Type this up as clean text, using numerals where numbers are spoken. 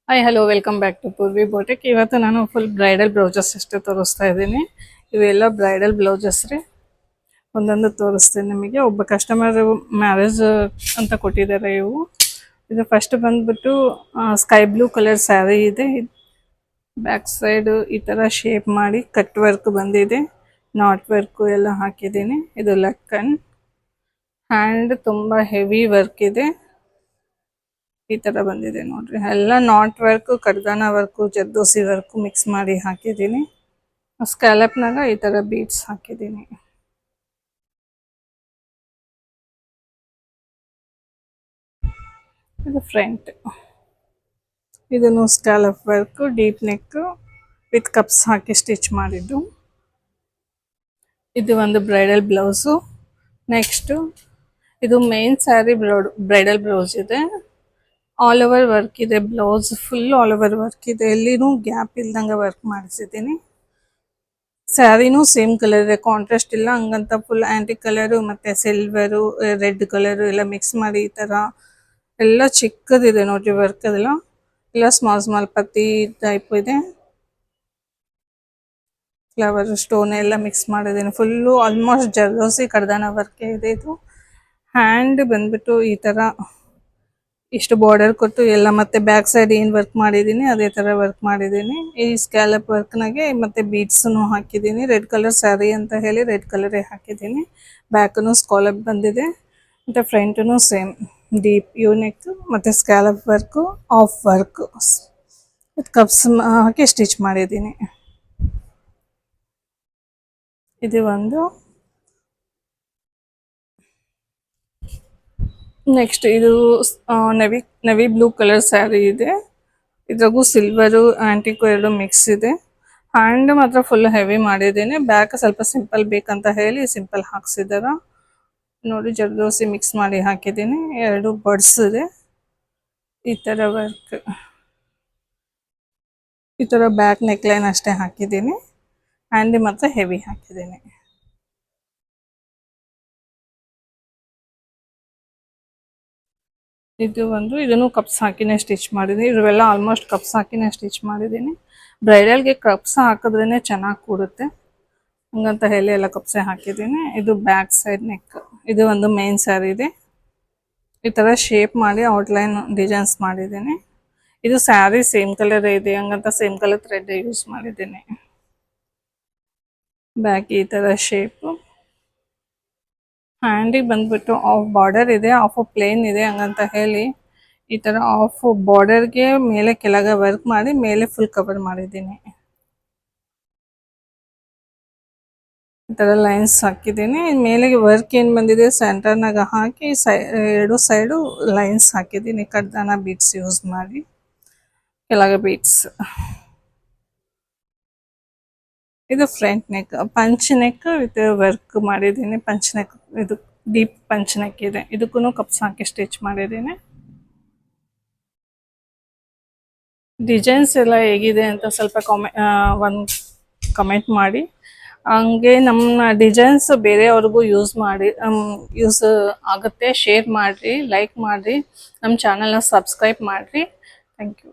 Hi hello welcome back to Poorvi boutique. ಇವತ್ತು ನಾನು full bridal blouses ಅಷ್ಟೇ ತೋರಿಸ್ತಾ ಇದ್ದೀನಿ. ಇವೆಲ್ಲ ಬ್ರೈಡಲ್ ಬ್ಲೌಸಸ್ ರೀ. ಒಂದೊಂದು ತೋರಿಸ್ತೀನಿ ನಿಮಗೆ. ಒಬ್ಬ ಕಸ್ಟಮರ್ ಮ್ಯಾರೇಜ್ ಅಂತ ಕೊಟ್ಟಿದ್ದಾರೆ ಇವು. ಇದು ಫಸ್ಟ್ ಬಂದ್ಬಿಟ್ಟು ಸ್ಕೈ ಬ್ಲೂ ಕಲರ್ ಸ್ಯಾರಿ ಇದೆ. ಬ್ಯಾಕ್ ಸೈಡ್ ಈ ಥರ ಶೇಪ್ ಮಾಡಿ ಕಟ್ ವರ್ಕ್ ಬಂದಿದೆ. ನಾಟ್ ವರ್ಕು ಎಲ್ಲ ಹಾಕಿದ್ದೀನಿ. ಇದು ಲಕ್ಕನ್ ಹ್ಯಾಂಡ್ ತುಂಬ ಹೆವಿ ವರ್ಕ್ ಇದೆ. ಈ ತರ ಬಂದಿದೆ ನೋಡ್ರಿ. ಎಲ್ಲ ನಾಟ್ ವರ್ಕ್, ಕಡ್ದಾನ ವರ್ಕ್, ಜರ್ದೋಸಿ ವರ್ಕ್ ಮಿಕ್ಸ್ ಮಾಡಿ ಹಾಕಿದ್ದೀನಿ. ಸ್ಕ್ಯಾಲಪ್ನಾಗ ಈ ತರ ಬೀಡ್ಸ್ ಹಾಕಿದ್ದೀನಿ. ಇದು ಫ್ರಂಟ್. ಇದನ್ನು scallop work, deep neck with cups ಹಾಕಿ ಸ್ಟಿಚ್ ಮಾಡಿದ್ದು. ಇದು ಒಂದು ಬ್ರೈಡಲ್ ಬ್ಲೌಸು. ನೆಕ್ಸ್ಟ್ ಇದು ಮೇನ್ ಸ್ಯಾರಿ ಬ್ರೈಡಲ್ ಬ್ಲೌಸ್ ಇದೆ. ಆಲ್ ಓವರ್ ವರ್ಕ್ ಇದೆ. Blouse full all over work ಇದೆ. ಎಲ್ಲಿನೂ ಗ್ಯಾಪ್ ಇಲ್ದಂಗೆ ವರ್ಕ್ ಮಾಡಿಸಿದ್ದೀನಿ. ಸ್ಯಾರಿನೂ ಸೇಮ್ ಕಲರ್ ಇದೆ, ಕಾಂಟ್ರಾಸ್ಟ್ ಇಲ್ಲ. ಹಂಗಂತ ಫುಲ್ ಆಂಟಿಕ್ ಕಲರು ಮತ್ತೆ ಸಿಲ್ವರು ರೆಡ್ ಕಲರು ಎಲ್ಲ ಮಿಕ್ಸ್ ಮಾಡಿ ಈ ತರ ಎಲ್ಲ ಚಿಕ್ಕದಿದೆ ನೋಡ್ರಿ. ವರ್ಕ್ ಅದೆಲ್ಲ ಎಲ್ಲ ಸ್ಮಾಲ್ ಸ್ಮಾಲ್ ಪತ್ತಿ ಟೈಪ್ ಇದೆ. ಫ್ಲವರ್ ಸ್ಟೋನ್ ಎಲ್ಲ ಮಿಕ್ಸ್ ಮಾಡಿದ್ದೀನಿ. ಫುಲ್ಲು ಆಲ್ಮೋಸ್ಟ್ ಜರ್ದೋಸಿ ಕಡ್ದಾನ ವರ್ಕ್ ಇದೆ. ಇದು ಹ್ಯಾಂಡ್ ಬಂದ್ಬಿಟ್ಟು ಈ ತರ ಇಷ್ಟು ಬಾರ್ಡರ್ ಕೊಟ್ಟು ಎಲ್ಲ ಮತ್ತೆ ಬ್ಯಾಕ್ ಸೈಡ್ ಏನ್ ವರ್ಕ್ ಮಾಡಿದೀನಿ ಅದೇ ತರ ವರ್ಕ್ ಮಾಡಿದೀನಿ. ಈ ಸ್ಕ್ಯಾಲಪ್ ವರ್ಕ್ ನಾಗೆ ಮತ್ತೆ ಬೀಡ್ಸ್ ಹಾಕಿದೀನಿ. ರೆಡ್ ಕಲರ್ ಸ್ಯಾರಿ ಅಂತ ಹೇಳಿ ರೆಡ್ ಕಲರ್ ಹಾಕಿದೀನಿ. ಬ್ಯಾಕ್ನು ಸ್ಕಾಲಪ್ ಬಂದಿದೆ. ಮತ್ತೆ ಫ್ರಂಟ್ನು ಸೇಮ್ ಡೀಪ್ ಯೂನೆಕ್ ಮತ್ತೆ scallop work, off work, cups ಹಾಕಿ ಸ್ಟಿಚ್ ಮಾಡಿದೀನಿ. ಇದು ಒಂದು. ನೆಕ್ಸ್ಟ್ ಇದು ನವಿ ಬ್ಲೂ ಕಲರ್ ಸ್ಯಾರಿ ಇದೆ. ಇದ್ರಾಗೂ ಸಿಲ್ವರು ಆಂಟಿಕ್ ಎರಡು ಮಿಕ್ಸ್ ಇದೆ. ಹ್ಯಾಂಡ್ ಮಾತ್ರ ಫುಲ್ ಹೆವಿ ಮಾಡಿದ್ದೀನಿ. ಬ್ಯಾಕ್ ಸ್ವಲ್ಪ ಸಿಂಪಲ್ ಬೇಕಂತ ಹೇಳಿ ಸಿಂಪಲ್ ಹಾಕ್ಸಿದಾರ ನೋಡಿ. ಜರ್ದೋಸಿ ಮಿಕ್ಸ್ ಮಾಡಿ ಹಾಕಿದ್ದೀನಿ. ಎರಡು ಬರ್ಡ್ಸ್ ಇದೆ. ಈ ತರ ವರ್ಕ್, ಈ ತರ ಬ್ಯಾಕ್ ನೆಕ್ ಲೈನ್ ಅಷ್ಟೇ ಹಾಕಿದ್ದೀನಿ. ಹ್ಯಾಂಡ್ ಮಾತ್ರ ಹೆವಿ ಹಾಕಿದ್ದೀನಿ. ಇದು ಒಂದು. ಇದನ್ನು ಕಪ್ಸ್ ಹಾಕಿನೇ ಸ್ಟಿಚ್ ಮಾಡಿದ್ದೀನಿ. ಇವೆಲ್ಲ ಆಲ್ಮೋಸ್ಟ್ ಕಪ್ಸ್ ಹಾಕಿನೇ ಸ್ಟಿಚ್ ಮಾಡಿದ್ದೀನಿ. ಬ್ರೈಡಲ್ಗೆ ಕಪ್ಸ್ ಹಾಕಿದ್ರೇ ಚೆನ್ನಾಗಿ ಕೂಡುತ್ತೆ, ಹಂಗಂತ ಹೇಳಿ ಎಲ್ಲ ಕಪ್ಸೆ ಹಾಕಿದ್ದೀನಿ. ಇದು ಬ್ಯಾಕ್ ಸೈಡ್ ನೆಕ್. ಇದು ಒಂದು ಮೇನ್ ಸ್ಯಾರಿ ಇದೆ. ಈ ತರ ಶೇಪ್ ಮಾಡಿ ಔಟ್ಲೈನ್ ಡಿಸೈನ್ಸ್ ಮಾಡಿದ್ದೀನಿ. ಇದು ಸ್ಯಾರಿ ಸೇಮ್ ಕಲರ್ ಇದೆ, ಹಂಗಂತ ಸೇಮ್ ಕಲರ್ ಥ್ರೆಡ್ ಯೂಸ್ ಮಾಡಿದ್ದೀನಿ. ಬ್ಯಾಕ್ ಈ ತರ ಶೇಪ್. ಹ್ಯಾಂಡಿಗೆ ಬಂದ್ಬಿಟ್ಟು ಆಫ್ ಬಾರ್ಡರ್ ಇದೆ, ಆಫ್ ಪ್ಲೇನ್ ಇದೆ, ಹಂಗಂತ ಹೇಳಿ ಈ ತರ ಆಫ್ ಬಾರ್ಡರ್ಗೆ ಮೇಲೆ ಕೆಳಗೆ ವರ್ಕ್ ಮಾಡಿ ಮೇಲೆ ಫುಲ್ ಕವರ್ ಮಾಡಿದ್ದೀನಿ. ಈ ತರ ಲೈನ್ಸ್ ಹಾಕಿದ್ದೀನಿ. ಮೇಲೆ ವರ್ಕ್ ಏನ್ ಬಂದಿದೆ ಸೆಂಟರ್ನಾಗ ಹಾಕಿ ಎರಡು ಸೈಡು ಲೈನ್ಸ್ ಹಾಕಿದ್ದೀನಿ ಕಡ್ದಾನ ಬೀಡ್ಸ್ ಯೂಸ್ ಮಾಡಿ. ಕೆಳಗೆ ಬೀಡ್ಸ್. ಇದು front neck, punch neck with work ಮಾಡಿದ್ದೀನಿ. ಪಂಚ್ ನೆಕ್ ಇದು ಡೀಪ್ ಪಂಚ್ ನೆಕ್ ಇದೆ. ಇದಕ್ಕೂ ಕಪ್ಸ್ ಹಾಕಿ ಸ್ಟಿಚ್ ಮಾಡಿದ್ದೀನಿ. ಡಿಸೈನ್ಸ್ ಎಲ್ಲ ಹೇಗಿದೆ ಅಂತ ಸ್ವಲ್ಪ ಒಂದು ಕಮೆಂಟ್ ಮಾಡಿ. ಹಂಗೆ ನಮ್ಮ ಡಿಸೈನ್ಸ್ ಬೇರೆಯವ್ರಿಗೂ ಯೂಸ್ ಆಗುತ್ತೆ. ಶೇರ್ ಮಾಡಿರಿ, ಲೈಕ್ ಮಾಡಿರಿ, ನಮ್ಮ ಚಾನಲ್ನ ಸಬ್ಸ್ಕ್ರೈಬ್ ಮಾಡಿರಿ. Thank you.